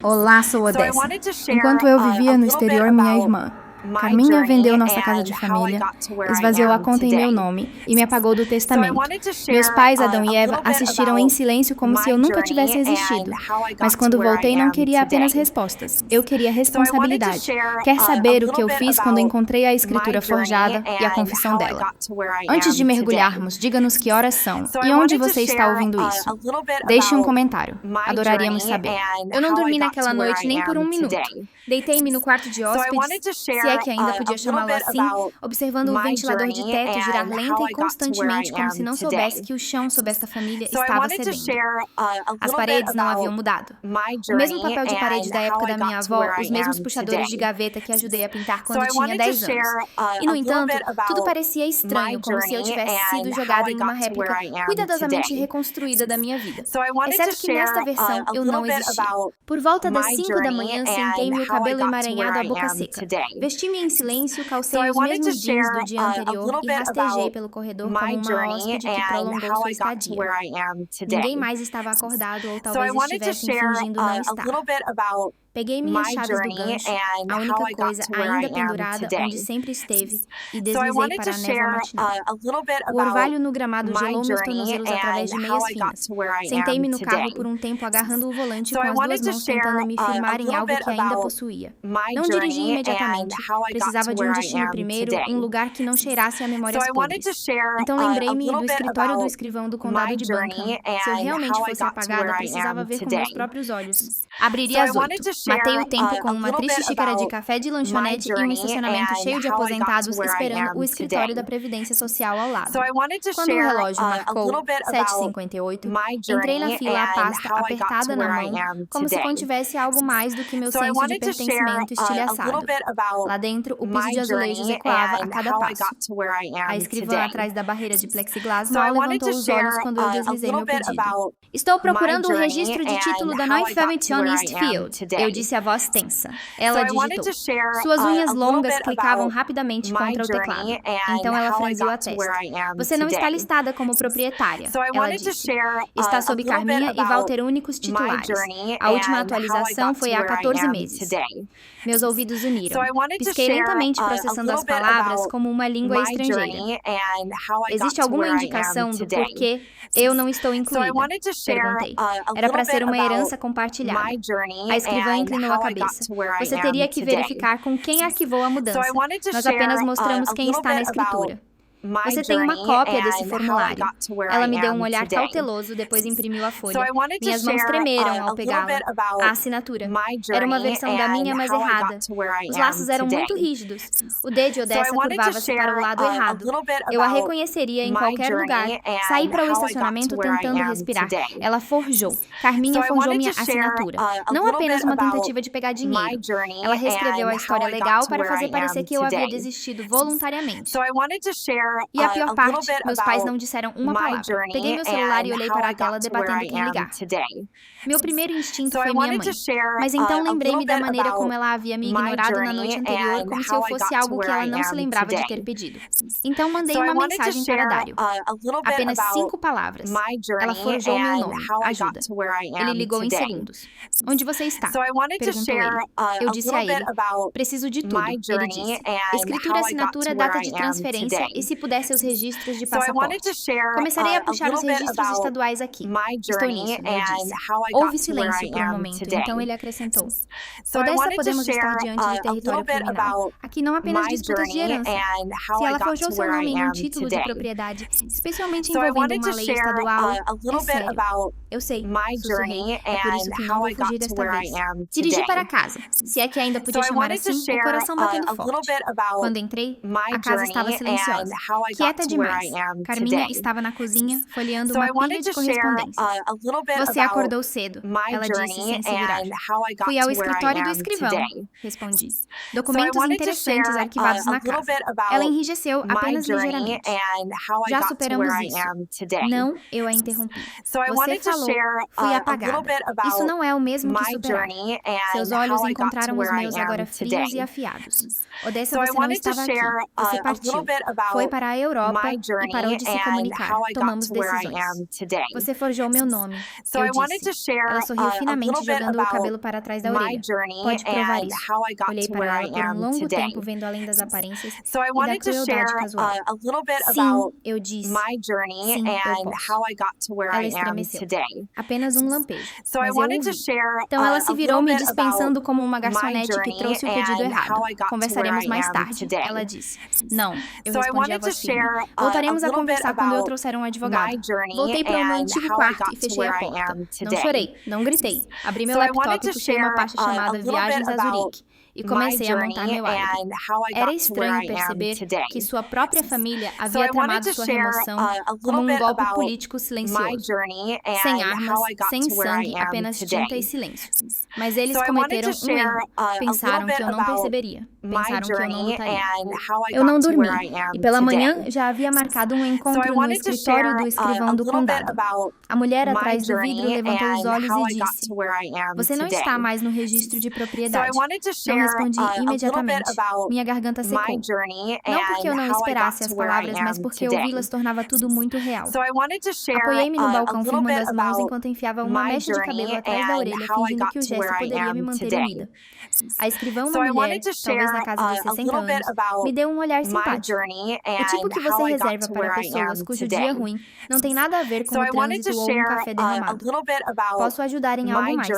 Olá, sou Odessa. Enquanto eu vivia no exterior, minha irmã, Carminha, vendeu nossa casa de família, esvaziou a conta em meu nome e me apagou do testamento. Meus pais, Adão e Eva, assistiram em silêncio como se eu nunca tivesse existido. Mas quando voltei, não queria apenas respostas. Eu queria responsabilidade. Quer saber o que eu fiz quando encontrei a escritura forjada e a confissão dela? Antes de mergulharmos, diga-nos que horas são e onde você está ouvindo isso. Deixe um comentário. Adoraríamos saber. Eu não dormi naquela noite nem por um minuto. Deitei-me no quarto de hóspedes, se é que ainda podia chamá-lo assim, observando o ventilador de teto girar lenta e constantemente, como se não soubesse que o chão sob esta família estava cedendo. As paredes não haviam mudado. O mesmo papel de parede da época da minha avó, os mesmos puxadores de gaveta que ajudei a pintar quando tinha 10 anos. E, no entanto, tudo parecia estranho, como se eu tivesse sido jogada em uma réplica cuidadosamente reconstruída da minha vida. Exceto que nesta versão eu não existia. Por volta das 5 da manhã, sentei-me o cabelo emaranhado à boca seca. Vesti-me em silêncio, calcei os mesmos jeans do dia anterior e rastejei pelo corredor como uma hóspede que prolongou sua estadia. Ninguém mais estava acordado ou talvez estivessem fingindo não estar. Peguei minhas chaves do gancho, a única coisa ainda pendurada onde sempre esteve, e deslizei para a névoa matinal. O orvalho no gramado gelou meus tornozelos através de meias finas. Sentei-me no carro por um tempo agarrando o volante com as duas mãos tentando me firmar em algo que ainda possuía. Não dirigi imediatamente. Precisava de um destino primeiro, um lugar que não cheirasse a memórias podres. Então lembrei-me do escritório do escrivão do condado de Buncombe. Se eu realmente fosse apagada, precisava ver com meus próprios olhos. Abriria às 8. Matei o tempo com uma triste xícara de café de lanchonete e um estacionamento cheio de aposentados esperando o escritório da Previdência Social ao lado. Quando o relógio marcou 7h58, entrei na fila, a pasta apertada na mão, como se contivesse algo mais do que meu senso de pertencimento estilhaçado. Lá dentro, o piso de azulejos ecoava a cada passo. A escrivã atrás da barreira de plexiglas mal levantou os olhos quando eu deslizei meu pedido. Estou procurando o registro de título da Neue Vermietung Eastfield. Eu disse a voz tensa. Ela digitou. Suas unhas longas clicavam rapidamente contra o teclado. Então ela franziu a testa. Você não está listada como proprietária, ela disse. Está sob Carminha e Walter únicos titulares. A última atualização foi há 14 meses. Meus ouvidos uniram. Pisquei lentamente processando as palavras como uma língua estrangeira. Existe alguma indicação do porquê eu não estou incluída? Perguntei. Era para ser uma herança compartilhada. A escrivã inclinou a cabeça. Você teria que verificar com quem arquivou a mudança. Nós apenas mostramos quem está na escritura. Você tem uma cópia desse formulário. Ela me deu um olhar cauteloso, depois imprimiu a folha. Minhas mãos tremeram ao pegá-la. A assinatura. Era uma versão da minha, mas errada. Os laços eram muito rígidos. O D de Odessa curvava-se para o lado errado. Eu a reconheceria em qualquer lugar. Saí para o estacionamento tentando respirar. Ela forjou. Carminha forjou minha assinatura. Não apenas uma tentativa de pegar dinheiro. Ela reescreveu a história legal para fazer parecer que eu havia desistido voluntariamente. E a pior parte, meus pais não disseram uma palavra. Peguei meu celular e olhei para a tela debatendo quem ligar. Meu primeiro instinto foi minha mãe. Mas então lembrei-me da maneira como ela havia me ignorado na noite anterior, como se eu fosse algo que ela não se lembrava de ter pedido. Então mandei uma mensagem para Dário. Apenas 5 palavras. Ela forjou meu nome. Ajuda. Ele ligou em segundos. Onde você está? Perguntou ele. Eu disse a ele. Preciso de tudo. Ele disse. Escritura, assinatura, data de transferência e se puder seus registros de passaporte. Começarei a puxar os registros estaduais aqui. Estou nisso, eu disse. Houve silêncio por um momento, então ele acrescentou. Odessa, podemos estar diante de território criminal. Aqui não apenas disputas de herança. Se ela forjou seu nome em um título de propriedade, especialmente envolvendo uma lei estadual, é sério. Eu sei, sussurrei. É por isso que não vou fugir desta vez. Dirigi para casa. Se é que ainda podia chamar assim, o coração batendo forte. Quando entrei, a casa estava silenciosa. Quieta demais. Carminha estava na cozinha, folheando uma pilha de correspondência. Você acordou cedo, ela disse sem se virar. Fui ao escritório do escrivão, respondi. Documentos interessantes arquivados na casa. Ela enrijeceu apenas ligeiramente. Já superamos isso. Não, eu a interrompi. Você falou, fui apagada. Isso não é o mesmo que superar. Seus olhos encontraram os meus agora frios e afiados. Odessa, você não estava aqui. Você partiu. Foi para a Europa e parou de se comunicar. Tomamos decisões. Você forjou meu nome. Eu disse. Ela sorriu finamente, jogando o cabelo para trás da orelha. Pode provar isso. Olhei para ela por um longo tempo, vendo além das aparências e da crueldade casual. Sim, eu disse. Sim, eu posso. Ela estremeceu. Apenas um lampejo. Mas eu ouvi. Então ela se virou, me dispensando como uma garçonete que trouxe o pedido errado. Conversaremos mais tarde, ela disse. Não, eu respondi a voz firme. Voltaremos a conversar quando eu trouxer um advogado. Voltei para o meu antigo quarto e fechei a porta. Não chorei, não gritei. Abri meu laptop e puxei uma pasta chamada Viagens a Zurique. E comecei a montar meu álibi. Era estranho perceber que sua própria família havia tramado sua remoção como um golpe político silencioso. Sem armas, sem sangue, apenas tinta e silêncio. Mas eles cometeram um erro. Pensaram que eu não perceberia. Pensaram que eu não lutaria. Eu não dormi. E pela manhã já havia marcado um encontro no escritório do escrivão do condado. A mulher atrás do vidro levantou os olhos e disse: Você não está mais no registro de propriedade. Eu respondi imediatamente. Minha garganta secou. Não porque eu não esperasse as palavras, mas porque ouvi-las tornava tudo muito real. Apoiei-me no balcão firmando as mãos enquanto enfiava uma mecha de cabelo atrás da orelha, fingindo que o gesto poderia me manter unida. A escrivã, uma mulher, talvez na casa dos 60 anos, me deu um olhar simpático. O tipo que você reserva para pessoas cujo dia ruim não tem nada a ver com o trânsito ou um café derramado. Posso ajudar em algo mais?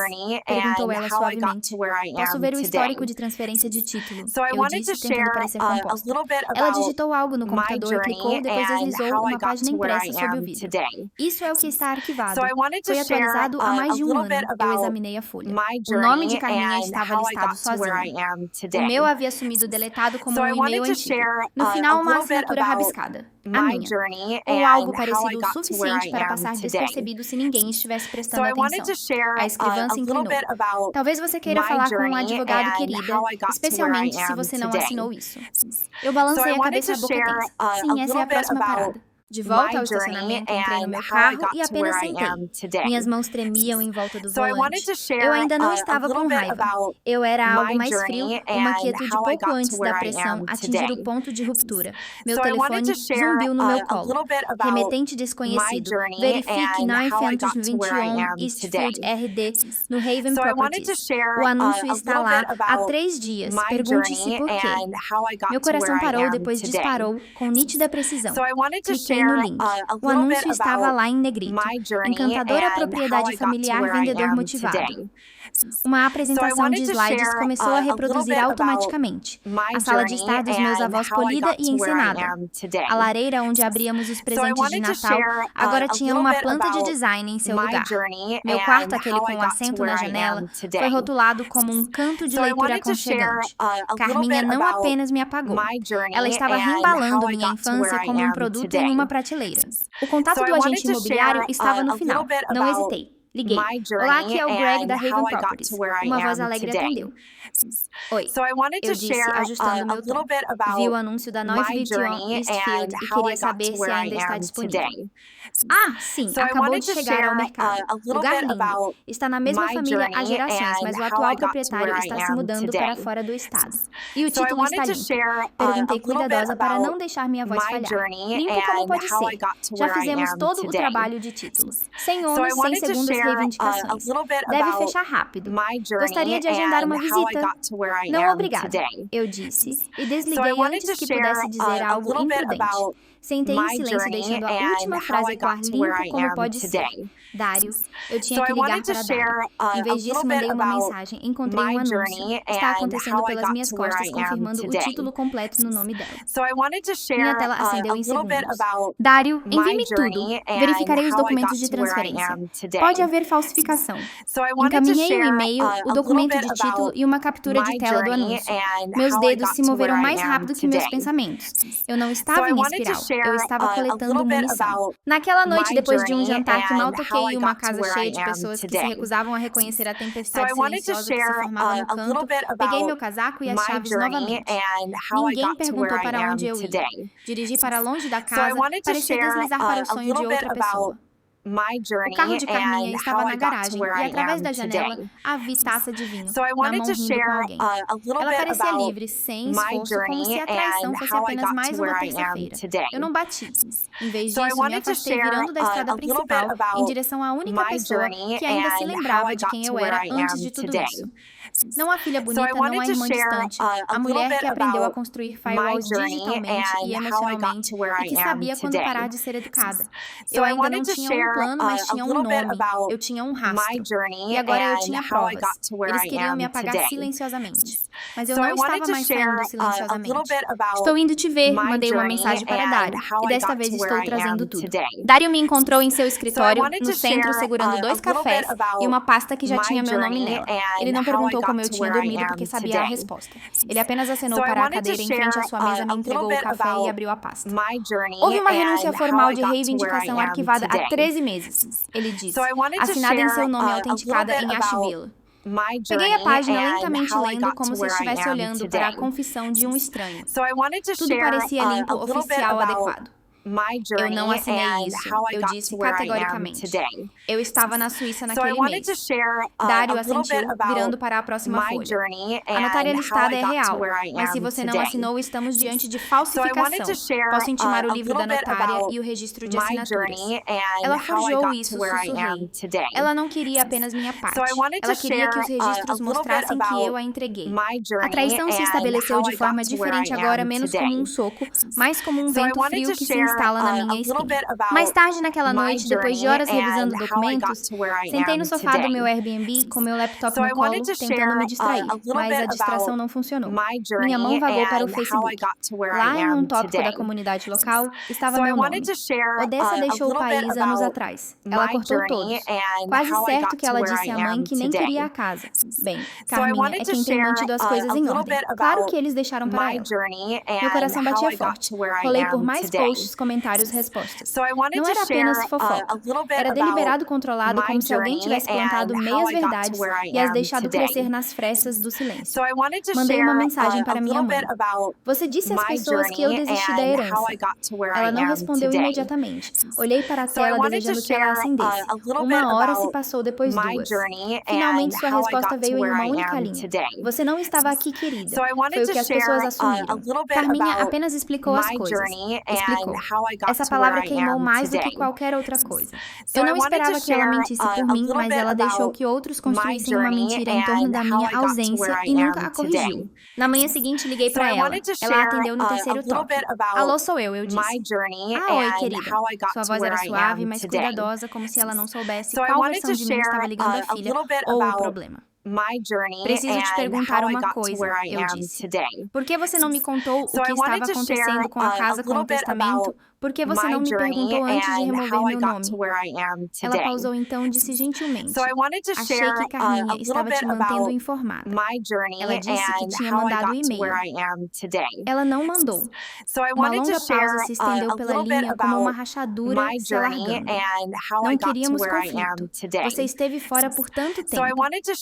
Perguntou ela suavemente. Posso ver o histórico de transferência de título? Eu disse, tentando parecer composta. Ela digitou algo no computador, clicou, depois deslizou uma página impressa sob o vidro. Isso é o que está arquivado. Foi atualizado há mais de um ano. Eu examinei a folha. O nome de Carminha estava listado sozinho. O meu havia sumido deletado como um e-mail antigo. No final, uma assinatura rabiscada. A minha. Ou algo parecido o suficiente para passar despercebido se ninguém estivesse prestando atenção. A escrivã se inclinou. Talvez você queira falar com um advogado, querida, especialmente se você não assinou isso. Eu balancei a cabeça, a boca tensa. Sim, essa é a próxima parada. De volta ao estacionamento, entrei no meu carro e apenas sentei. Minhas mãos tremiam em volta do volante. Eu ainda não estava com raiva. Eu era algo mais frio, uma quietude pouco antes da pressão atingir o ponto de ruptura. Meu telefone zumbiu no meu colo. Remetente desconhecido. Verifique 921 Eastfield RD no Haven Properties. O anúncio está lá há 3 dias. Pergunte-se por quê. Meu coração parou, depois disparou com nítida precisão. Cliquei no link. O anúncio estava lá em negrito. Encantadora propriedade familiar, vendedor motivado. Uma apresentação de slides começou a reproduzir automaticamente. A sala de estar dos meus avós polida e encenada. A lareira onde abríamos os presentes de Natal agora tinha uma planta de design em seu lugar. Meu quarto, aquele com o assento na janela, foi rotulado como um canto de leitura aconchegante. Carminha não apenas me apagou. Ela estava reembalando minha infância como um produto em uma prateleira. O contato do agente imobiliário estava no final. Não hesitei. Liguei. Olá, aqui é o Greg da Haven Properties. Uma voz alegre atendeu. Oi, eu disse, ajustando meu tom. Vi o anúncio da 921 Eastfield e queria saber se ainda está disponível. Ah, sim, acabou de chegar ao mercado. Lugar lindo. Está na mesma família há gerações, mas o atual proprietário está se mudando para fora do estado. E o título está limpo. Perguntei cuidadosa para não deixar minha voz falhar. Limpo como pode ser. Já fizemos todo o trabalho de título. Sem ônus, sem segundas reivindicações. Deve fechar rápido. Gostaria de agendar uma visita. Não, obrigada, eu disse, e desliguei antes que pudesse dizer algo imprudente. Sentei em silêncio, deixando a última frase ecoar limpo como pode ser. Dário, eu tinha que ligar para Dário. Em vez disso, mandei uma mensagem. Encontrei um anúncio. Está acontecendo pelas minhas costas, confirmando o título completo no nome dela. Minha tela acendeu em segundos. Dário, envie-me tudo. Verificarei os documentos de transferência. Pode haver falsificação. Encaminhei o e-mail, o documento de título e uma captura de tela do anúncio. Meus dedos se moveram mais rápido que meus pensamentos. Eu não estava em espiral. Eu estava coletando munição. Naquela noite, depois de um jantar que mal toquei e uma casa cheia de pessoas que se recusavam a reconhecer a tempestade silenciosa que se formava no canto, peguei meu casaco e as chaves novamente. Ninguém perguntou para onde eu ia. Dirigi para longe da casa, parecia deslizar para o sonho de outra pessoa. O carro de Carminha estava na garagem e, através da janela, a vi taça de vinho, na mão rindo com alguém. Ela parecia livre, sem esforço, como se a traição fosse apenas mais uma terça-feira. Eu não bati. Em vez disso, me afastei virando da estrada principal em direção à única pessoa que ainda se lembrava de quem eu era antes de tudo isso. Não a filha bonita, não a irmã distante, a mulher que aprendeu a construir firewalls digitalmente e emocionalmente e que sabia quando parar de ser educada. Eu ainda não tinha um plano, mas tinha um nome, eu tinha um rastro. E agora eu tinha provas. Eles queriam me apagar silenciosamente. Mas eu não estava mais saindo silenciosamente. Estou indo te ver, mandei uma mensagem para Dário, e desta vez estou trazendo tudo. Dário me encontrou em seu escritório, no centro, segurando 2 cafés e uma pasta que já tinha meu nome nela. Ele não perguntou como eu tinha dormido porque sabia a resposta. Ele apenas acenou para a cadeira em frente à sua mesa, me entregou o café e abriu a pasta. Houve uma renúncia formal de reivindicação arquivada há 13 meses, ele disse, assinada em seu nome e autenticada em Asheville. Peguei a página lentamente lendo como se estivesse olhando para a confissão de um estranho. Tudo parecia limpo, oficial, adequado. Eu não assinei isso, eu disse categoricamente. Eu estava na Suíça naquele mês. Dário assentiu, virando para a próxima folha. A notária listada é real, mas se você não assinou, estamos diante de falsificação. Posso intimar o livro da notária e o registro de assinaturas. Ela forjou isso, sussurrei. Ela não queria apenas minha parte. Ela queria que os registros mostrassem que eu a entreguei. A traição se estabeleceu de forma diferente agora, menos como um soco, mais como um vento frio que se instala na minha espinha. Mais tarde naquela noite, depois de horas revisando documentos, sentei no sofá do meu Airbnb com meu laptop no colo, tentando me distrair, mas a distração não funcionou. Minha mão vagou para o Facebook. Lá, em um tópico da comunidade local, estava meu nome. Odessa deixou o país anos atrás. Ela cortou todos. Quase certo que ela disse à mãe que nem queria a casa. Bem, Carminha é quem tem mantido as coisas em ordem. Claro que eles deixaram para ela. Meu coração batia forte. Rolei por mais posts, comentários, respostas. Não era apenas fofoca. Era deliberado, controlado, como se alguém tivesse plantado meias verdades e as deixado crescer nas frestas do silêncio. Mandei uma mensagem para minha mãe. Você disse às pessoas que eu desisti da herança. Ela não respondeu imediatamente. Olhei para a tela desejando que ela acendesse. 1 hora se passou depois 2. Finalmente sua resposta veio em uma única linha. Você não estava aqui, querida. Foi o que as pessoas assumiram. Carminha apenas explicou as coisas. Explicou. Essa palavra queimou mais do que qualquer outra coisa. Eu não esperava que ela mentisse por mim, mas ela deixou que outros construíssem uma mentira em torno da minha ausência e nunca a corrigiu. Na manhã seguinte, liguei para ela. Ela atendeu no terceiro toque. Alô, sou eu disse. Ah, oi, querida. Sua voz era suave, mas cuidadosa, como se ela não soubesse qual versão de mim estava ligando a filha ou o problema. Preciso te perguntar uma coisa, eu disse. Por que você não me contou o que estava acontecendo com a casa com o testamento? Por que você não me perguntou antes de remover meu nome? Ela pausou então e disse gentilmente. Achei que Carminha estava te mantendo informada. Ela disse que tinha mandado o e-mail. Ela não mandou. Uma longa pausa se estendeu pela linha como uma rachadura se alargando. Não queríamos conflito. Você esteve fora por tanto tempo.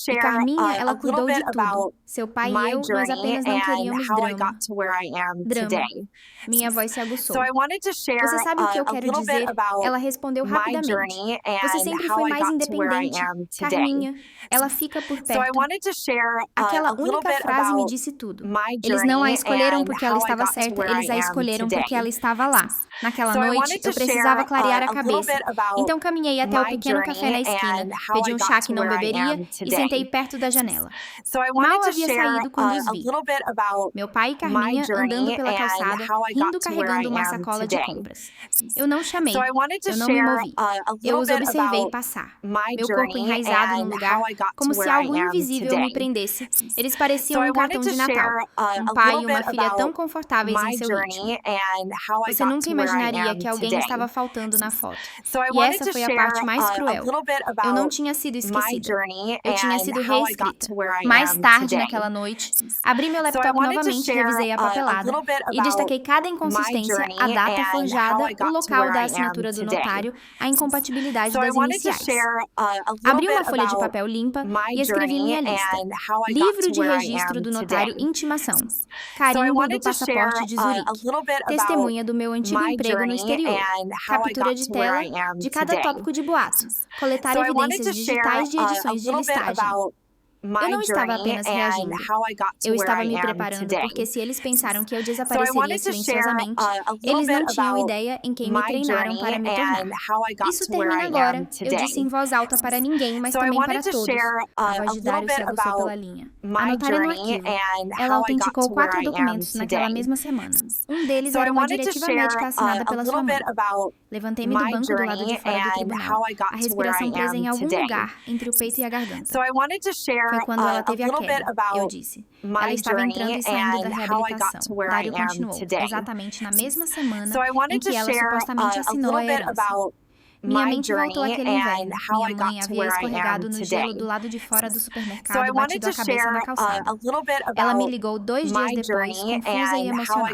E Carminha, ela cuidou de tudo. Seu pai e eu, nós apenas não queríamos drama. Drama. Minha voz se aguçou. Você sabe o que eu quero dizer? Ela respondeu rapidamente. Você sempre foi mais independente. Carminha, ela fica por perto. Aquela única frase me disse tudo. Eles não a escolheram porque ela estava certa, eles a escolheram porque ela estava lá. Naquela noite, eu precisava clarear a cabeça. Então caminhei até o pequeno café na esquina, pedi um chá que não beberia e sentei perto da janela. Mal havia saído quando os vi. Meu pai e Carminha andando pela calçada, rindo carregando uma sacola de compras. Eu não chamei, eu não me movi. Eu os observei passar. Meu corpo enraizado num lugar, como se algo invisível me prendesse. Eles pareciam um cartão de Natal. Um pai e uma filha tão confortáveis em seu ritmo. Você nunca imaginaria que alguém estava faltando na foto. E essa foi a parte mais cruel. Eu não tinha sido esquecida. Eu tinha sido reescrita. Mais tarde naquela noite, abri meu laptop novamente, revisei a papelada e destaquei cada inconsistência, a data forjada, o local da assinatura do notário, a incompatibilidade das iniciais. Abri uma folha de papel limpa e escrevi minha lista. Livro de registro do notário, intimação. Carimbo do passaporte de Zurique. Testemunha do meu antigo emprego. emprego no exterior, captura de tela de cada tópico de boato, coletar evidências digitais de edições de listagem. Eu não estava apenas reagindo. Eu estava me preparando porque se eles pensaram que eu desapareceria silenciosamente, eles não tinham ideia em quem me treinaram para me tornar. Isso termina agora, eu disse em voz alta para ninguém, mas também para todos. A voz de Dario se aguçou pela linha. Anotaram no arquivo. Ela autenticou 4 documentos naquela mesma semana. Um deles era uma diretiva médica assinada pela sua mãe. Levantei-me do banco do lado de fora do tribunal, a respiração presa em algum lugar entre o peito e a garganta. Foi quando ela teve a queda, eu disse. Ela estava entrando e saindo da reabilitação. Dario continuou, exatamente na mesma semana em que ela supostamente assinou a herança. Minha mente voltou àquele inverno. Minha mãe havia escorregado no gelo do lado de fora do supermercado, batido a cabeça na calçada. Ela me ligou 2 dias depois, confusa e emocional.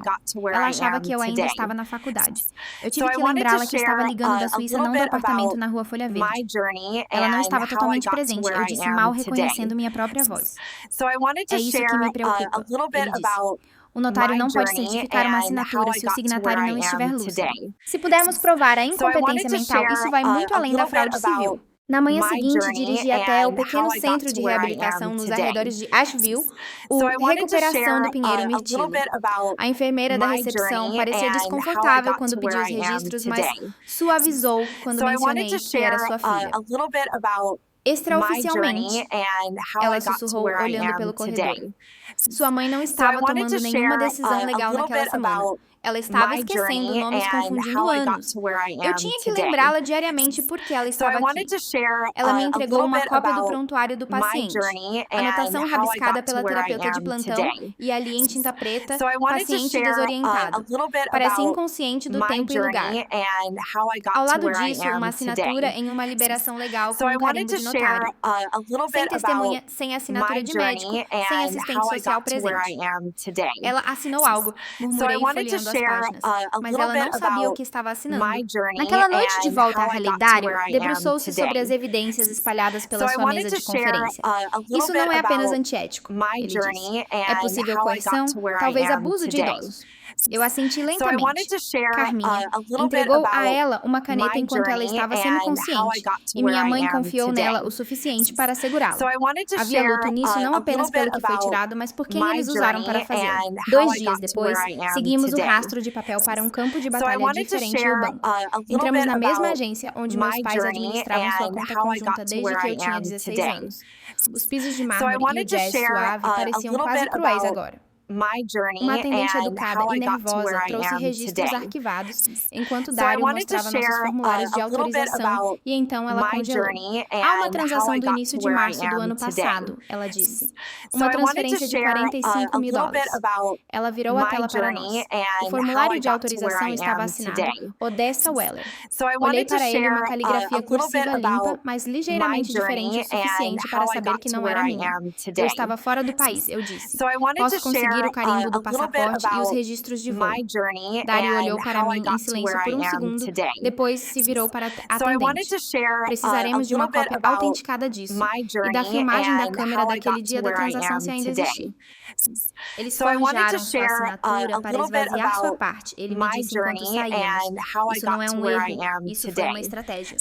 Ela achava que eu ainda estava na faculdade. Eu tive que lembrá-la que estava ligando da Suíça, não do apartamento na Rua Folha Verde. Ela não estava totalmente presente, eu disse mal, reconhecendo minha própria voz. É isso que me preocupa, ele disse. O notário não pode certificar uma assinatura se o signatário não estiver lúcido. Se pudermos provar a incompetência mental, isso vai muito além da fraude civil. Na manhã seguinte, dirigi até o pequeno centro de reabilitação nos arredores de Asheville, o Recuperação do Pinheiro Mirtilo. A enfermeira da recepção parecia desconfortável quando pediu os registros, mas suavizou quando mencionei que era sua filha. Extraoficialmente, ela sussurrou olhando pelo corredor. Sua mãe não estava tomando nenhuma decisão legal naquela semana. Ela estava esquecendo nomes, confundindo anos. Eu tinha que lembrá-la diariamente porque ela estava aqui. Ela me entregou uma cópia do prontuário do paciente, anotação rabiscada pela terapeuta de plantão e ali em tinta preta, paciente desorientado. Parece inconsciente do tempo e lugar. Ao lado disso, uma assinatura em uma liberação legal com um carimbo de notário. Sem testemunha, sem assinatura de médico, sem assistente social presente. Ela assinou algo, murmurei folheando as páginas, mas ela não sabia o que estava assinando. Naquela noite de volta à realidade, debruçou-se sobre as evidências espalhadas pela sua mesa de conferência. Isso não é apenas antiético, ele disse. É possível coerção, talvez abuso de idosos. Eu assenti lentamente. Carminha entregou a ela uma caneta enquanto ela estava semiconsciente, e minha mãe confiou nela o suficiente para assegurá-la. Havia luto nisso não apenas pelo que foi tirado, mas por quem eles usaram para fazê-lo. 2 dias depois, seguimos o rastro de papel para um campo de batalha diferente no banco. Entramos na mesma agência onde meus pais administravam sua conta conjunta desde que eu tinha 16 anos. Os pisos de mármore e o jazz suave pareciam quase cruéis agora. Uma atendente educada e nervosa trouxe registros arquivados, enquanto Dario mostrava nossos formulários de autorização e então ela congelou. Há uma transação do início de março do ano passado, ela disse. Uma transferência de $45 mil. Ela virou a tela para nós. O formulário de autorização estava assinado Odessa Weller. Olhei para ele uma caligrafia cursiva limpa, mas ligeiramente diferente o suficiente para saber que não era minha. Eu estava fora do país, eu disse. Posso conseguir o carimbo do passaporte e os registros de voo. Dario olhou para mim em silêncio por um segundo, depois se virou para a atendente. Precisaremos de uma cópia autenticada disso e da filmagem da câmera daquele dia da transação se ainda existir. Eles forjaram sua assinatura para esvaziar sua parte, ele me disse enquanto saíamos. Isso não é um erro, isso foi uma estratégia.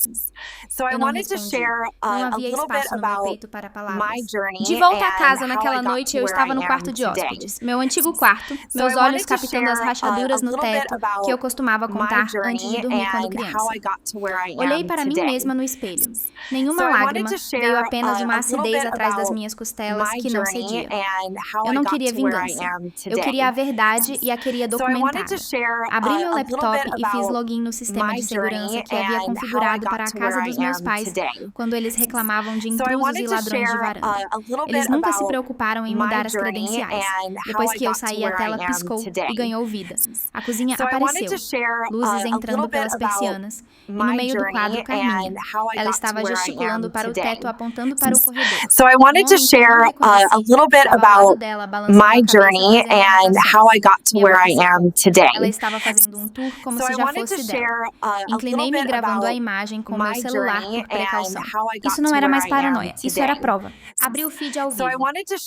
Eu não respondi. Não havia espaço no meu peito para palavras. De volta a casa naquela noite, eu estava no quarto de hóspedes. Meu antigo quarto, meus olhos captando as rachaduras no teto que eu costumava contar antes de dormir quando criança. Olhei para mim mesma no espelho. Nenhuma lágrima, veio apenas uma acidez atrás das minhas costelas que não cedia. Eu não queria vingança. Eu queria a verdade e a queria documentada. Abri meu laptop e fiz login no sistema de segurança que havia configurado para a casa dos meus pais quando eles reclamavam de intrusos e ladrões de varanda. Eles nunca se preocuparam em mudar as credenciais. Depois que eu saí, a tela piscou e ganhou vida. A cozinha apareceu, luzes entrando pelas persianas, e no meio do quadro, Carminha. Ela estava gesticulando para o teto, apontando para o corredor. So I wanted to share a little bit about my journey and how I got to where I am today. Ela estava fazendo um tour como se já fosse dela. Inclinei-me gravando a imagem com meu celular por precaução. Isso não era mais paranoia, isso era prova. Abri o feed ao vivo.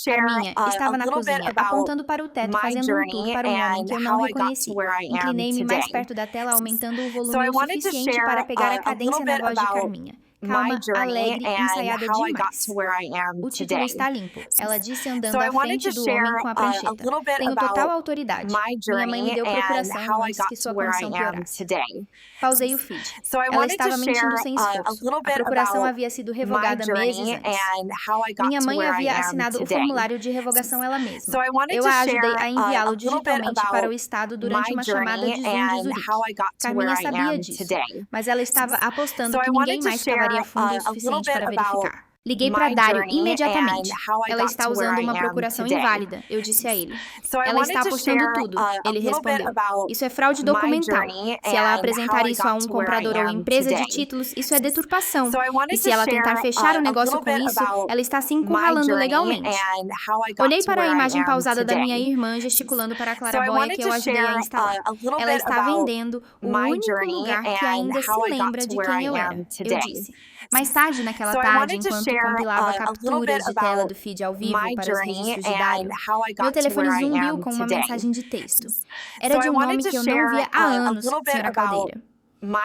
Carminha estava na cozinha, apontando Apontando para o teto, fazendo um tour para um homem que eu não reconheci. Inclinei-me mais perto da tela, aumentando o volume o suficiente para pegar a cadência na voz de Carminha. Calma, alegre, ensaiada demais. O título está limpo, ela disse andando à frente do homem com a prancheta. Tenho total autoridade. Minha mãe me deu procuração antes que sua condição piorasse. Pausei o feed. Ela estava mentindo sem esforço. A procuração havia sido revogada meses antes. Minha mãe havia assinado o formulário de revogação ela mesma. Eu a ajudei a enviá-lo digitalmente para o estado durante uma chamada de Zoom de Zurique. Carminha sabia disso, mas ela estava apostando que ninguém mais cavaria fundo o suficiente para verificar. Liguei para Dário imediatamente. Ela está usando uma procuração inválida, eu disse a ele. Ela está apostando tudo, ele respondeu. Isso é fraude documental. Se ela apresentar isso a um comprador ou empresa de títulos, isso é deturpação. E se ela tentar fechar o negócio com isso, ela está se encurralando legalmente. Olhei para a imagem pausada da minha irmã gesticulando para a claraboia que eu ajudei a instalar. Ela está vendendo o único lugar que ainda se lembra de quem eu era, eu disse. Mais tarde, naquela tarde, enquanto compilava capturas de tela do feed ao vivo para os registros de Dário, meu telefone zumbiu com uma mensagem de texto. Era de um nome que eu não via há anos, Sra. Caldeira.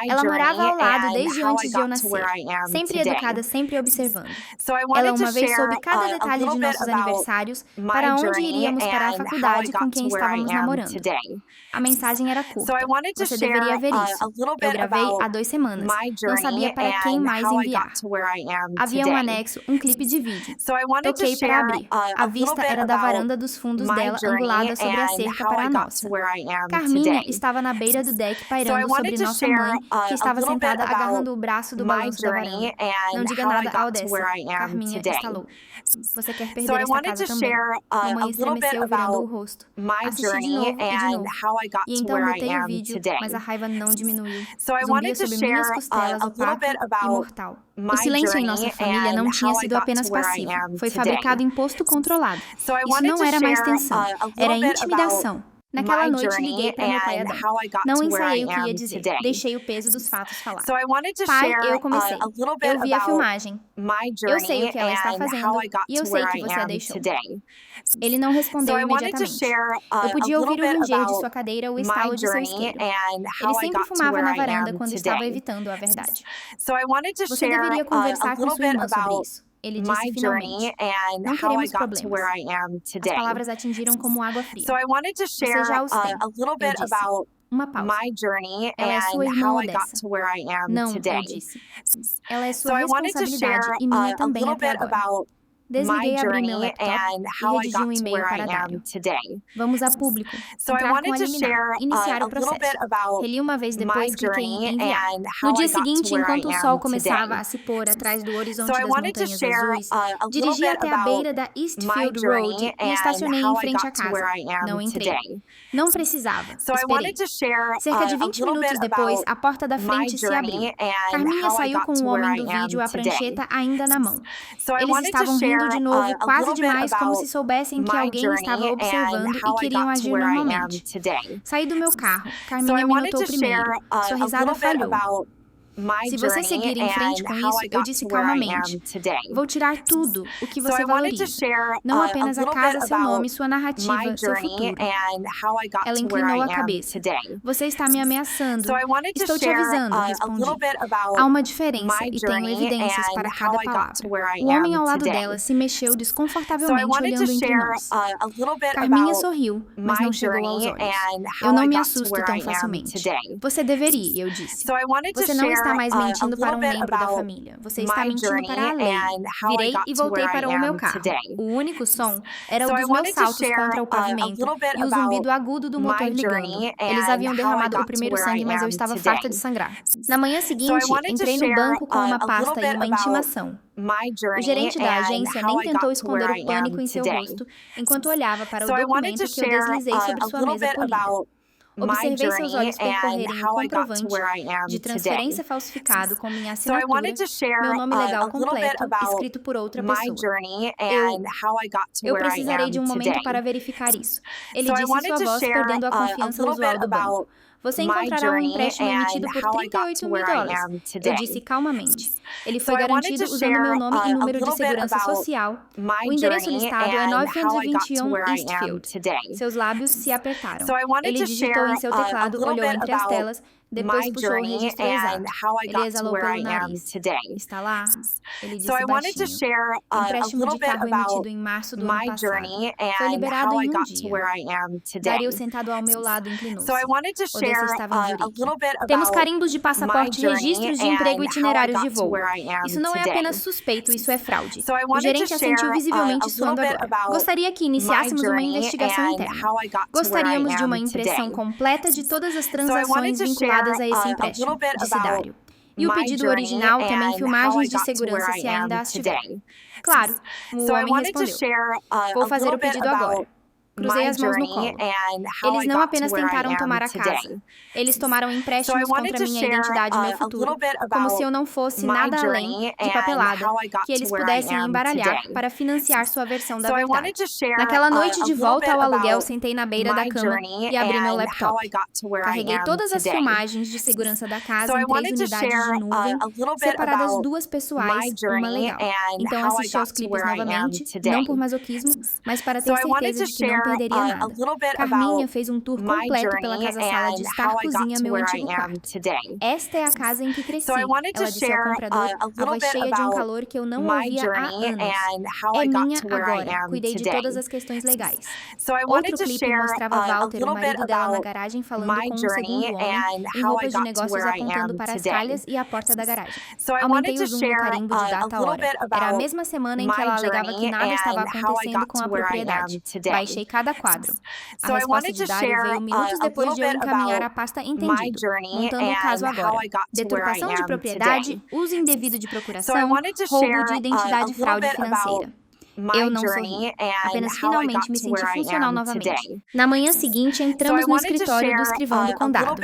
Ela morava ao lado desde antes de eu nascer, sempre educada, sempre observando. Ela uma vez soube cada detalhe de nossos aniversários, para onde iríamos para a faculdade com quem estávamos namorando. A mensagem era curta. Você deveria ver isso. Eu gravei há 2 semanas. Não sabia para quem mais enviar. Havia um anexo, um clipe de vídeo. Toquei para abrir. A vista era da varanda dos fundos dela, angulada sobre a cerca para a nossa. Carminha estava na beira do deck, pairando sobre nossa mãe, que estava sentada agarrando o braço do balanço da varanda. Não diga nada ao Odessa. Carminha estalou. Você quer perder esta casa também. Mamãe estremeceu virando o rosto. Assisti de novo e de novo. E então botei o vídeo, mas a raiva não diminuiu. Zumbia sobre minhas costelas o papo imortal. O silêncio em nossa família não tinha sido apenas passivo. Foi fabricado em posto controlado. Isso não era mais tensão, era intimidação. Naquela noite, liguei para meu pai Adão. Não ensaiei o que ia dizer. Deixei o peso dos fatos falar. Pai, eu comecei. Eu vi a filmagem. Eu sei o que ela está fazendo e eu sei que você a deixou. Ele não respondeu imediatamente. Eu podia ouvir o ranger de sua cadeira ou o estalo de seu isqueiro. Ele sempre fumava na varanda quando estava evitando a verdade. Você deveria conversar com sua irmã sobre isso. Ele disse finalmente. Não queremos problemas. As palavras atingiram como água fria. Você já os tem. Eu disse. Uma pausa. Ela é sua irmã Odessa. Não, eu disse. Ela é sua responsabilidade e minha também até agora. Desliguei, abri meu laptop e redigi um e-mail para Dário. Vamos a público. Entrar com a liminar. Iniciar o processo. Reli uma vez depois, cliquei em enviar. No dia seguinte, enquanto o sol começava a se pôr atrás do horizonte das montanhas azuis, dirigi até a beira da Eastfield Road e estacionei em frente à casa. Não entrei. Não precisava. Esperei. Cerca de 20 minutos depois, a porta da frente se abriu. Carminha saiu com o homem do vídeo, a prancheta ainda na mão. Eles estavam rindo de novo, quase demais, como se soubessem que alguém estava observando e queriam agir normalmente. Saí do meu carro. Carminha me notou primeiro. Sua risada falhou. Se você seguir em frente com isso, eu disse calmamente, vou tirar tudo o que você valoriza. Não apenas a casa, seu nome, sua narrativa, seu futuro. Ela inclinou a cabeça. Você está me ameaçando. Estou te avisando, respondi. Há uma diferença e tenho evidências para cada palavra. O homem ao lado dela se mexeu desconfortavelmente olhando entre nós. Carminha sorriu, mas não chegou aos olhos. Eu não me assusto tão facilmente. Você deveria, eu disse. Você não está mais mentindo para um membro da família. Você está mentindo para a lei. Virei e voltei para o meu carro. O único som era o dos meus saltos contra o pavimento e o zumbido agudo do motor ligando. Eles haviam derramado o primeiro sangue, mas eu estava farta de sangrar. Na manhã seguinte, entrei no banco com uma pasta e uma intimação. O gerente da agência nem tentou esconder o pânico em seu rosto enquanto olhava para o documento que eu deslizei sobre sua mesa polida. Observei seus olhos percorrerem um comprovante de transferência falsificado com minha assinatura, meu nome legal completo, escrito por outra pessoa. Eu precisarei de um momento para verificar isso. Ele disse em sua voz, perdendo a confiança usual do banco. Você encontrará um empréstimo emitido por $38.000. Eu disse calmamente. Ele foi garantido usando meu nome e número de segurança social. O endereço listado é 921 Eastfield. Seus lábios se apertaram. Ele digitou em seu teclado, olhou entre as telas, depois puxou o registro exato. Ele exalou pelo nariz. Está lá. Ele disse baixinho. Empréstimo de carro emitido em março do ano passado. Foi liberado em um dia. Daryl, sentado ao meu lado, inclinou-se. Odessa estava em Zurique. Temos carimbos de passaporte, registros de emprego e itinerários de voo. Isso não é apenas suspeito, isso é fraude. O gerente assentiu visivelmente suando agora. Gostaria que iniciássemos uma investigação interna. Gostaríamos de uma impressão completa de todas as transações vinculadas a esse empréstimo, disse Daryl. E o pedido original também filmagens de segurança se ainda as tiver. Claro, o homem respondeu. Vou fazer o pedido agora. Cruzei as mãos no colo. Eles não apenas tentaram tomar a casa. Eles tomaram empréstimos contra minha identidade e meu futuro, como se eu não fosse nada além de papelada que eles pudessem embaralhar para financiar sua versão da verdade. Naquela noite de volta ao aluguel, sentei na beira da cama e abri meu laptop. Carreguei todas as filmagens de segurança da casa em 3 unidades de nuvem, separadas 2 pessoais, uma legal. Então assisti aos clipes novamente, não por masoquismo, mas para ter certeza de que não perderia nada. Carminha fez um tour completo pela casa-sala de estar, cozinha, meu antigo quarto. Esta é a casa em que cresci, ela disse ao comprador, a voz cheia de um calor que eu não ouvia há anos. É minha agora, cuidei de todas as questões legais. Outro clipe mostrava Walter, o marido dela, na garagem, falando com um segundo homem, em roupas de negócios apontando para as calhas e a porta da garagem. Aumentei o zoom no carimbo de data hora. Era a mesma semana em que ela alegava que nada estava acontecendo com a propriedade. Baixei cada quadro. A resposta de Daryl veio minutos depois de eu encaminhar a pasta Entendido, montando o caso agora. Deturpação de propriedade, uso indevido de procuração, roubo de identidade e fraude financeira. Eu não sorri, apenas finalmente me senti funcional novamente. Na manhã seguinte, entramos no escritório do escrivão do condado.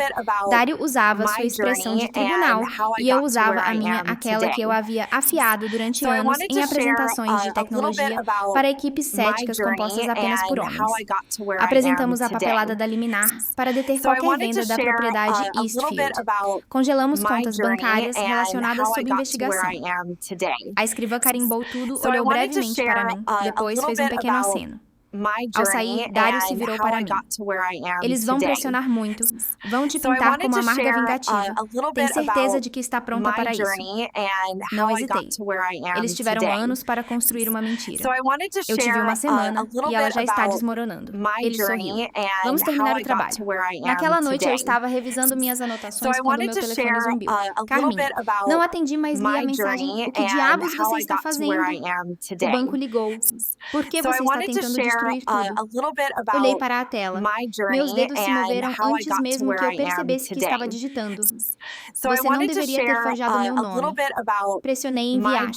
Daryl usava sua expressão de tribunal e eu usava a minha, aquela que eu havia afiado durante anos em apresentações de tecnologia para equipes céticas compostas apenas por homens. Apresentamos a papelada da liminar para deter qualquer venda da propriedade Eastfield. Congelamos contas bancárias relacionadas sob investigação. A escrivã carimbou tudo, olhou brevemente para mim, depois fez um pequeno aceno. Ao sair, Daryl se virou para mim. Eles vão pressionar muito. Vão te pintar como amarga vingativa. Tem certeza de que está pronta para isso? Não hesitei. Eles tiveram anos para construir uma mentira. Eu tive uma semana e ela já está desmoronando. Ele sorriu. Vamos terminar o trabalho. Naquela noite eu estava revisando minhas anotações quando meu telefone zumbiu. Carminha, não atendi, mas li a mensagem. O que diabos você está fazendo? O banco ligou. Por que você está tentando destruir tudo? Olhei para a tela. Meus dedos se moveram antes mesmo que eu percebesse que estava digitando. Você não deveria ter forjado meu nome. Pressionei enviar.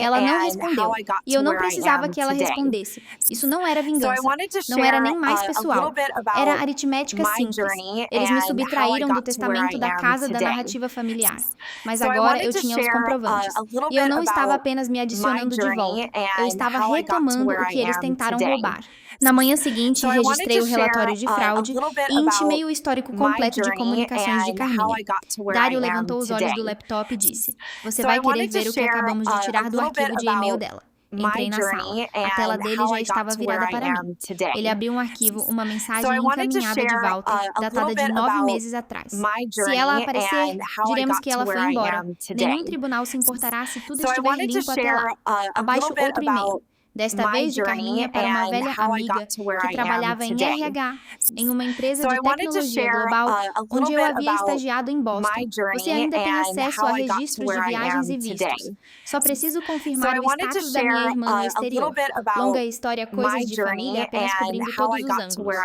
Ela não respondeu. E eu não precisava que ela respondesse. Isso não era vingança. Não era nem mais pessoal. Era aritmética simples. Eles me subtraíram do testamento da casa da narrativa familiar. Mas agora eu tinha os comprovantes. E eu não estava apenas me adicionando de volta. Eu estava retomando o que eles tentaram roubar. Na manhã seguinte, registrei o relatório de fraude e intimei o histórico completo de comunicações de Carminha. Daryl levantou os olhos do laptop e disse, você vai querer ver o que acabamos de tirar do arquivo de e-mail dela. Entrei na sala. A tela dele já estava virada para mim. Ele abriu um arquivo, uma mensagem encaminhada de Walter, datada de 9 meses atrás. Se ela aparecer, diremos que ela foi embora. Nenhum tribunal se importará se tudo estiver limpo até lá. Abaixo outro e-mail. Desta vez de Carminha para uma velha amiga que trabalhava em RH, em uma empresa de tecnologia global, onde eu havia estagiado em Boston. Você ainda tem acesso a registros de viagens e vistos. Só preciso confirmar o status da minha irmã no exterior. Longa história, coisas de família, apenas cobrindo todos os ângulos.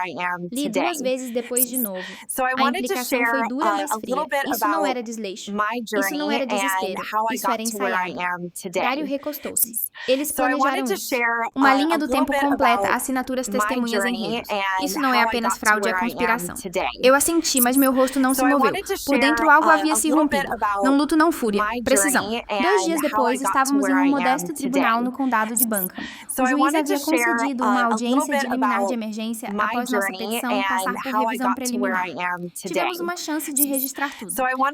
Li 2 vezes depois de novo. A implicação foi dura, mas fria. Isso não era desleixo. Isso não era desespero. Isso era ensaiado. Daryl recostou-se. Eles planejaram isso. Uma linha do tempo completa assinaturas testemunhas em redes. Isso não é apenas fraude, é conspiração. Eu assenti, mas meu rosto não se moveu. Por dentro algo havia se rompido. Não luto, não fúria. Precisão. 2 dias depois, estávamos em um modesto tribunal no condado de Bankham. O juiz havia concedido uma audiência de liminar de emergência após nossa petição passar por revisão preliminar. Tivemos uma chance de registrar tudo.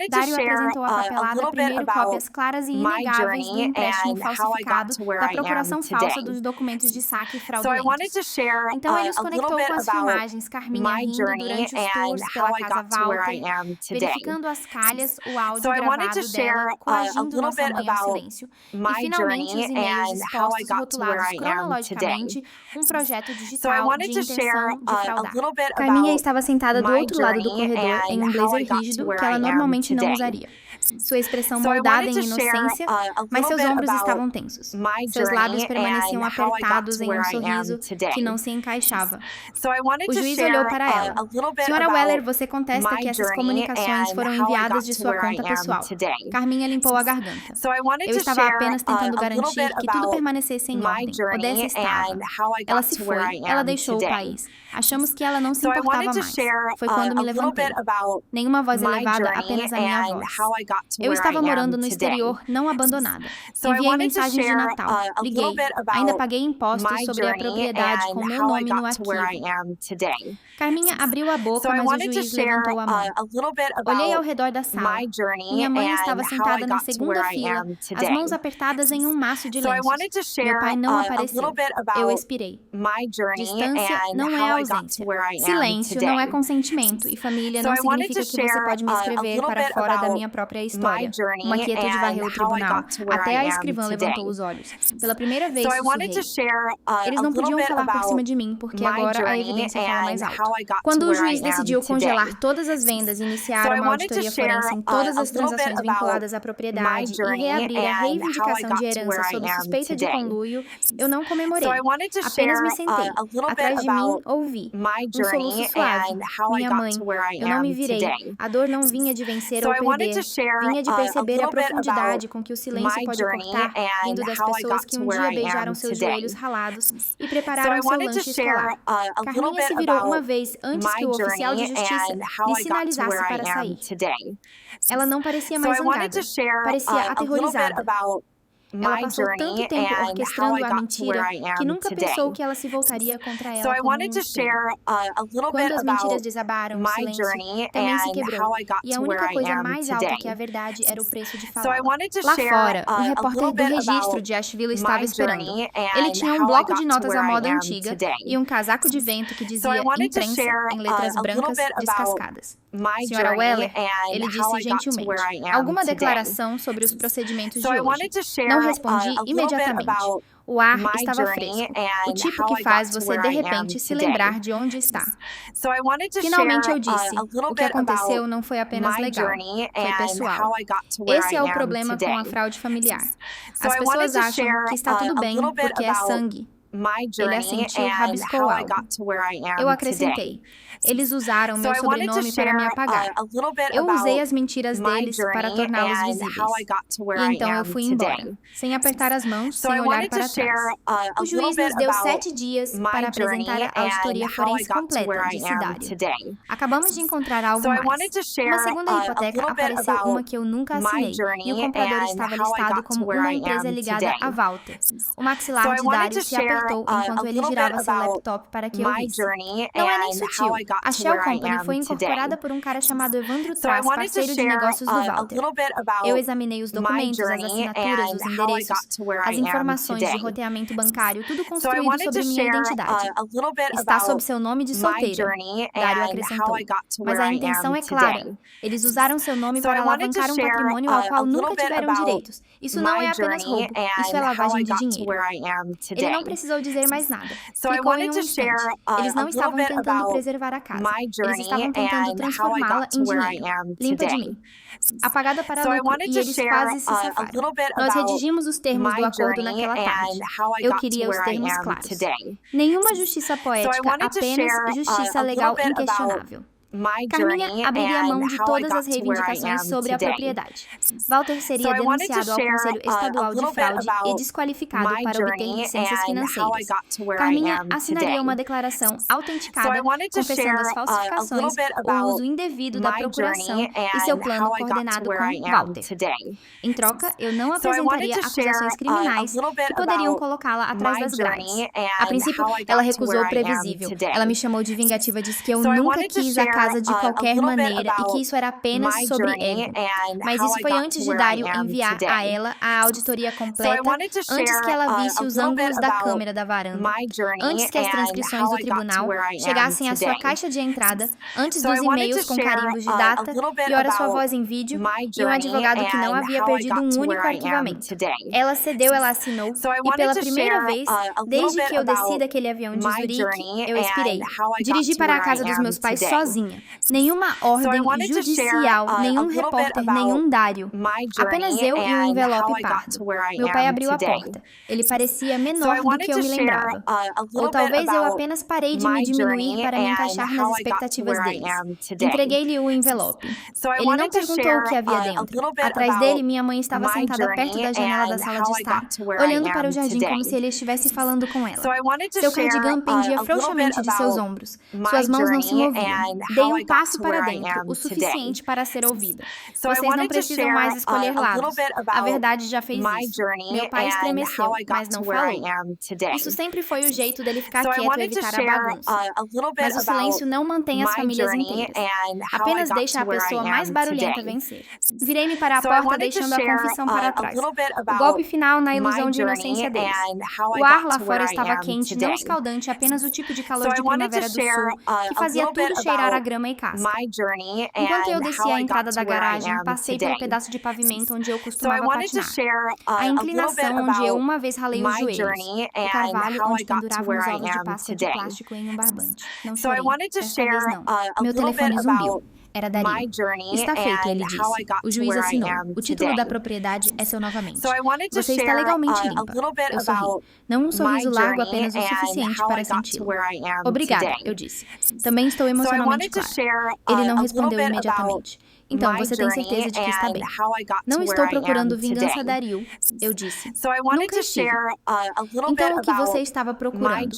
Dário apresentou à papelada primeiro cópias claras e inegáveis do empréstimo falsificado da procuração falsa dos documentos de saque fraudulentos. Então ele os conectou com as filmagens, Carminha rindo durante os tours pela casa Walter, verificando as calhas, o áudio gravado dela, coagindo nossa mãe ao silêncio, e finalmente os e-mails expostos rotulados cronologicamente, um projeto digital de intenção de fraudar. Carminha estava sentada do outro lado do corredor em um blazer rígido que ela normalmente não usaria. Sua expressão moldada em inocência, mas seus ombros estavam tensos. Seus lábios permaneciam apertados em um sorriso que não se encaixava. O juiz olhou para ela. Senhora Weller, você contesta que essas comunicações foram enviadas de sua conta pessoal. Carminha limpou a garganta. Eu estava apenas tentando garantir que tudo permanecesse em ordem. Odessa estava. Ela se foi. Ela deixou o país. Achamos que ela não se importava mais. Foi quando me levantei. Nenhuma voz elevada, apenas a minha voz. Eu estava morando no exterior, não abandonada. Enviei mensagens de Natal. Liguei. Ainda paguei impostos sobre a propriedade com meu nome no arquivo. Carminha abriu a boca, mas o juiz levantou a mão. Olhei ao redor da sala. Minha mãe estava sentada na segunda fila, as mãos apertadas em um maço de lenços. Meu pai não apareceu. Eu expirei. Distância não é ausência. Silêncio não é consentimento. E família não significa que você pode me escrever para fora da minha própria história. Uma quietude varreu o tribunal. Até a escrivã levantou os olhos. Pela primeira vez, sussurrei. Eles não podiam falar por cima de mim, porque agora a evidência fala mais alto. Quando o juiz decidiu congelar todas as vendas e iniciar uma auditoria forense em todas as transações vinculadas à propriedade e reabrir a reivindicação de herança sob suspeita de conluio, eu não comemorei. Apenas me sentei. Atrás de mim, ouvi um soluço suave. Minha mãe, eu não me virei. A dor não vinha de vencer ou perder. Vinha de perceber a profundidade com que o silêncio pode cortar, vindo das pessoas que um dia beijaram seus joelhos ralados e prepararam seu lanche escolar. Carminha se virou uma vez antes que o oficial de justiça lhe sinalizasse para sair. Ela não parecia mais zangada, parecia aterrorizada. Ela passou tanto tempo orquestrando a mentira que nunca pensou que ela se voltaria contra ela como um espelho. Quando as mentiras desabaram, o silêncio também se quebrou, e a única coisa mais alta que a verdade era o preço de falar. Lá fora, um repórter do registro de Asheville estava esperando. Ele tinha um bloco de notas à moda antiga e um casaco de vento que dizia imprensa em letras brancas descascadas. Senhora Weller, ele disse gentilmente, alguma declaração sobre os procedimentos de hoje? Não respondi imediatamente. O ar estava fresco, o tipo que faz você, de repente, se lembrar de onde está. Finalmente eu disse, o que aconteceu não foi apenas legal, foi pessoal. Esse é o problema com a fraude familiar. As pessoas acham que está tudo bem porque é sangue. Ele assentiu, rabiscou algo. Eu acrescentei. Eles usaram meu sobrenome para me apagar. Eu usei as mentiras deles para torná-los visíveis. E então eu fui embora, sem apertar as mãos, sem olhar para trás. O juiz nos deu 7 dias para apresentar a auditoria forense completa, disse Dário. Acabamos de encontrar algo mais. Uma segunda hipoteca apareceu, uma que eu nunca assinei, e o comprador estava listado como uma empresa ligada a Walter. O maxilar de Dário se apertou enquanto ele girava seu laptop para que eu visse. Não é nem sutil. A Shell Company foi incorporada por um cara chamado Evandro Trass, parceiro de negócios do Walter. Eu examinei os documentos, as assinaturas, os endereços, as informações de roteamento bancário, tudo construído sobre minha identidade. Está sob seu nome de solteira, Dário acrescentou. Mas a intenção é clara. Eles usaram seu nome para alavancar um patrimônio ao qual nunca tiveram direitos. Isso não é apenas roubo, isso é lavagem de dinheiro. Ele não precisou dizer mais nada. Ficou em um instante. Eles não estavam tentando preservar a casa. Eles estavam tentando transformá-la em dinheiro. Limpa de mim. Apagada para lucro, e eles quase se safaram. Nós redigimos os termos do acordo naquela tarde. Eu queria os termos claros. Nenhuma justiça poética, apenas justiça legal inquestionável. Carminha abriria mão de todas as reivindicações sobre a propriedade. Walter seria denunciado ao Conselho Estadual de Fraude e desqualificado para obter licenças financeiras. Carminha assinaria uma declaração autenticada confessando as falsificações, o uso indevido da procuração e seu plano coordenado com Walter. Em troca, eu não apresentaria acusações criminais que poderiam colocá-la atrás das grades. A princípio, ela recusou o previsível. Ela me chamou de vingativa, disse que eu nunca quis a casa de qualquer maneira e que isso era apenas sobre ego. Mas isso foi antes de Dario enviar a ela a auditoria completa, antes que ela visse os ângulos da câmera da varanda, antes que as transcrições do tribunal chegassem à sua caixa de entrada, antes dos e-mails com carimbos de data e ora sua voz em vídeo e um advogado que não havia perdido um único arquivamento. Ela cedeu, ela assinou e pela primeira vez, desde que eu desci daquele avião de Zurique, eu expirei. Dirigi para a casa dos meus pais sozinha. Nenhuma ordem judicial, nenhum repórter, nenhum Dario. Apenas eu e um envelope pardo. Meu pai abriu a porta. Ele parecia menor do que eu me lembrava. Ou talvez eu apenas parei de me diminuir para me encaixar nas expectativas deles. Entreguei-lhe o envelope. Ele não perguntou o que havia dentro. Atrás dele, minha mãe estava sentada perto da janela da sala de estar, olhando para o jardim como se ele estivesse falando com ela. Seu cardigan pendia frouxamente de seus ombros. Suas mãos não se moviam. Dei um passo para dentro, o suficiente para ser ouvida. Vocês não precisam mais escolher lados. A verdade já fez isso. Meu pai estremeceu, mas não falou. Isso sempre foi o jeito dele ficar quieto e evitar a bagunça. Mas o silêncio não mantém as famílias inteiras. Apenas deixa a pessoa mais barulhenta vencer. Virei-me para a porta, deixando a confissão para trás. O golpe final na ilusão de inocência deles. O ar lá fora estava quente, não escaldante, apenas o tipo de calor de primavera do sul, que fazia tudo cheirar a grama e casca. Enquanto eu descia a entrada da garagem, passei pelo pedaço de pavimento onde eu costumava patinar. A inclinação onde eu uma vez ralei os joelhos. O carvalho onde penduravam os ovos de Páscoa de plástico em um barbante. Não chorei, dessa vez não. Meu telefone zumbiu. Era Dario. Está feito, ele disse. O juiz assinou. O título da propriedade é seu novamente. Você está legalmente limpa. Eu sorri. Não um sorriso largo, apenas o suficiente para senti-lo. Obrigada, eu disse. Também estou emocionalmente clara. Ele não respondeu imediatamente. Então, você tem certeza de que está bem. Não estou procurando vingança, Dario, eu disse. Nunca estive. Então, o que você estava procurando?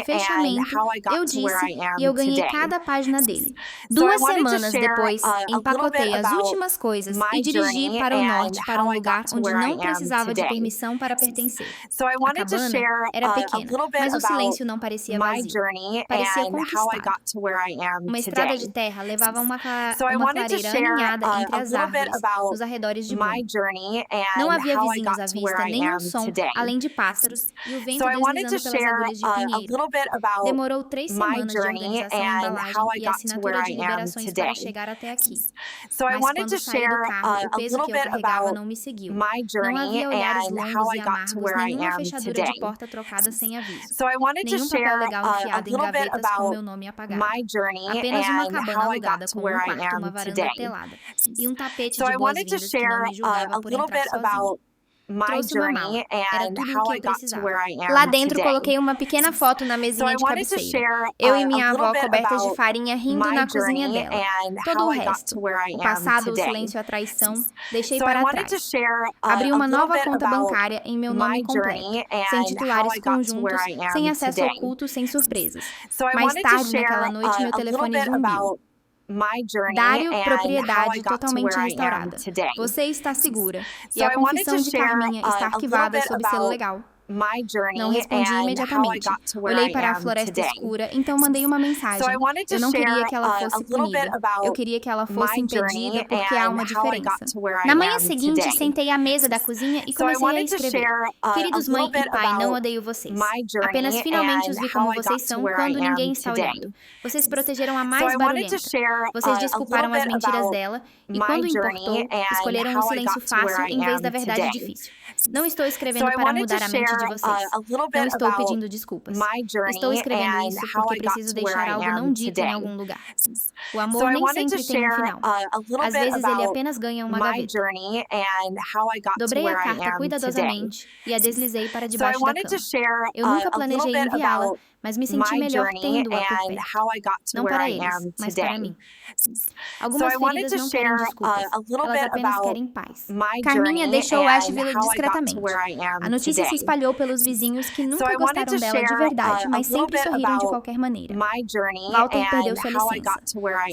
Fechamento, eu disse, e eu ganhei cada página dele. 2 semanas depois, empacotei as últimas coisas e dirigi para o norte, para um lugar onde não precisava de permissão para pertencer. A cabana era pequena, mas o silêncio não parecia vazio. Parecia conquistado. Uma estrada de terra levava uma clareira aninhada entre as árvores, nos arredores de Boone. Não havia vizinhos à vista, nem um som, além de pássaros, e o vento deslizando pelas agulhas de pinheiro. Demorou 3 semanas de organização, embalagem e assinatura de liberações para chegar até aqui. Mas quando saí do carro, o peso que eu carregava não me seguiu. Não havia olhares longos e amargos, nenhuma fechadura de porta trocada sem aviso. Nenhum papel legal enfiado em gavetas com meu nome apagado. Apenas uma cabana alugada com um quarto, uma varanda telada. E um tapete de boas-vindas que não me julgava por entrar sozinho. Trouxe uma mala. Era tudo o que eu precisava. Lá dentro, coloquei uma pequena foto na mesinha de cabeceira. Eu e minha avó cobertas de farinha rindo na cozinha dela. Todo o resto. O passado, o silêncio, a traição, deixei para trás. Abri uma nova conta bancária em meu nome completo, sem titulares conjuntos, sem acesso oculto, sem surpresas. Mais tarde, naquela noite, meu telefone zumbiu. Dario, propriedade totalmente restaurada. Você está segura. E a confissão de Carminha está arquivada sob selo legal. Não respondi imediatamente. Olhei para a floresta escura, então mandei uma mensagem. Eu não queria que ela fosse punida. Eu queria que ela fosse impedida porque há uma diferença. Na manhã seguinte, sentei à mesa da cozinha e comecei a escrever. Queridos mãe e pai, não odeio vocês. Apenas finalmente os vi como vocês são quando ninguém está olhando. Vocês protegeram a mais barulhenta. Vocês desculparam as mentiras dela e, quando importou, escolheram o silêncio fácil em vez da verdade difícil. Não estou escrevendo para mudar a mente de vocês. Não estou pedindo desculpas. Estou escrevendo isso porque preciso deixar algo não dito em algum lugar. O amor nem sempre tem um final. Às vezes ele apenas ganha uma gaveta. Dobrei a carta cuidadosamente e a deslizei para debaixo da cama. Eu nunca planejei enviá-la, mas me senti melhor tendo-a por perto. Não para eles, mas para mim. Algumas feridas não querem desculpas, elas apenas querem paz. Carminha deixou Asheville discretamente. A notícia se espalhou pelos vizinhos que nunca gostaram dela de verdade, mas sempre sorriram de qualquer maneira. Walter perdeu sua licença.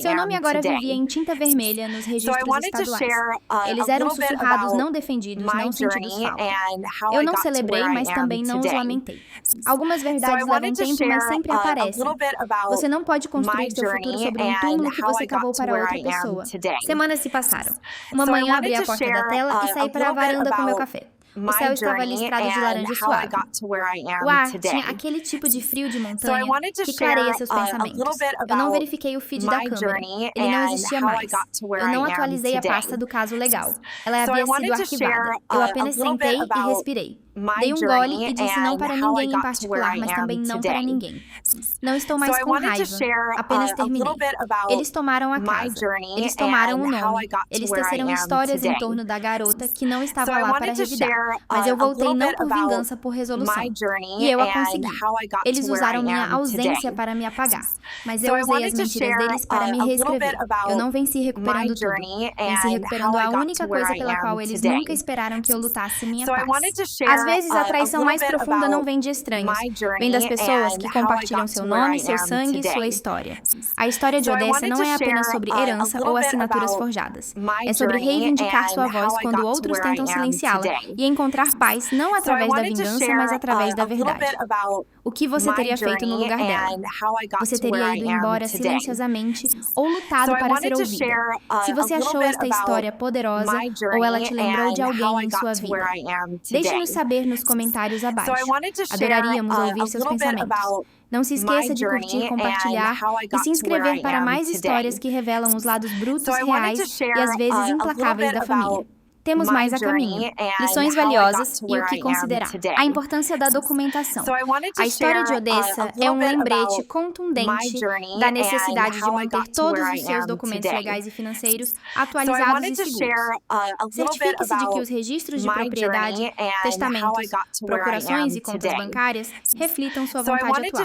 Seu nome agora vivia em tinta vermelha nos registros estaduais. Eles eram sussurrados, não defendidos, não sentidos falta. Eu não celebrei, mas também não os lamentei. Algumas verdades levam tempo, mas sempre aparecem. Você não pode construir seu futuro sobre um túmulo que você cavou para outra pessoa. Semanas se passaram. Uma manhã abri a porta da tela e saí para a varanda com meu café. O céu estava listrado de laranja suave. O ar tinha aquele tipo de frio de montanha que clareia seus pensamentos. Eu não verifiquei o feed da câmera. Ele não existia mais. Eu não atualizei a pasta do caso legal. Ela havia sido arquivada. Eu apenas sentei e respirei. Dei um gole e disse não para ninguém em particular, mas também não para ninguém. Não estou mais com raiva. Apenas terminei. Eles tomaram a casa. Eles tomaram o nome. Eles teceram histórias em torno da garota que não estava lá para revidar. Mas eu voltei não por vingança, por resolução. E eu a consegui. Eles usaram minha ausência para me apagar. Mas eu usei as mentiras deles para me reescrever. Eu não venci recuperando tudo. Venci recuperando a única coisa pela qual eles nunca esperaram que eu lutasse minha paz. Às vezes, a traição mais profunda não vem de estranhos. Vem das pessoas que compartilham seu nome, seu sangue e sua história. A história de Odessa não é apenas sobre herança ou assinaturas forjadas. É sobre reivindicar sua voz quando outros tentam silenciá-la e encontrar paz não através da vingança, mas através da verdade. O que você teria feito no lugar dela? Você teria ido embora silenciosamente ou lutado para ser ouvida? Se você achou esta história poderosa ou ela te lembrou de alguém em sua vida, deixe-nos saber nos comentários abaixo. Adoraríamos ouvir seus pensamentos. Não se esqueça de curtir, compartilhar e se inscrever para mais histórias que revelam os lados brutos, reais e às vezes implacáveis da família. Temos mais a caminho. Lições valiosas e o que considerar. A importância da documentação. A história de Odessa é um lembrete contundente da necessidade de manter todos os seus documentos legais e financeiros atualizados e seguros. Certifique-se de que os registros de propriedade, testamentos, procurações e contas bancárias reflitam sua vontade atual.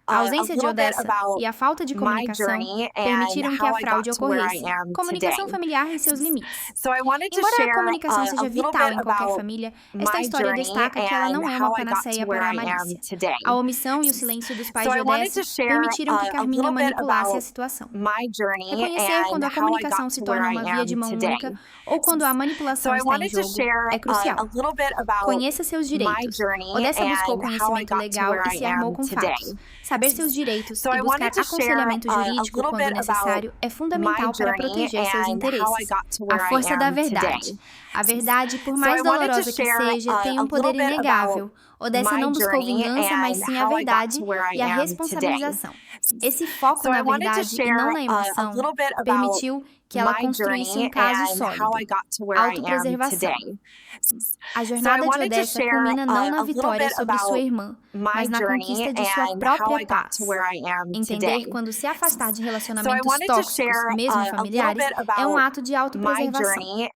A ausência de Odessa e a falta de comunicação permitiram que a fraude ocorresse. Comunicação familiar em seus limites. Embora a comunicação seja vital em qualquer família, esta história destaca que ela não é uma panaceia para a malícia. A omissão e o silêncio dos pais de Odessa permitiram que Carminha manipulasse a situação. Reconhecer quando a comunicação se torna uma via de mão única ou quando a manipulação está em jogo é crucial. Conheça seus direitos. Odessa buscou conhecimento legal e se armou com fatos. Saber seus direitos e buscar aconselhamento jurídico quando necessário é fundamental para proteger seus interesses. A força da verdade. A verdade, por mais dolorosa que seja, tem um poder inegável. Odessa não buscou vingança, mas sim a verdade e a responsabilização. Esse foco na verdade e não na emoção permitiu que ela construísse um caso sólido. Autopreservação. A jornada de Odessa culmina não na vitória sobre sua irmã, mas na conquista de sua própria paz. Entender quando se afastar de relacionamentos tóxicos, mesmo familiares, é um ato de autopreservação.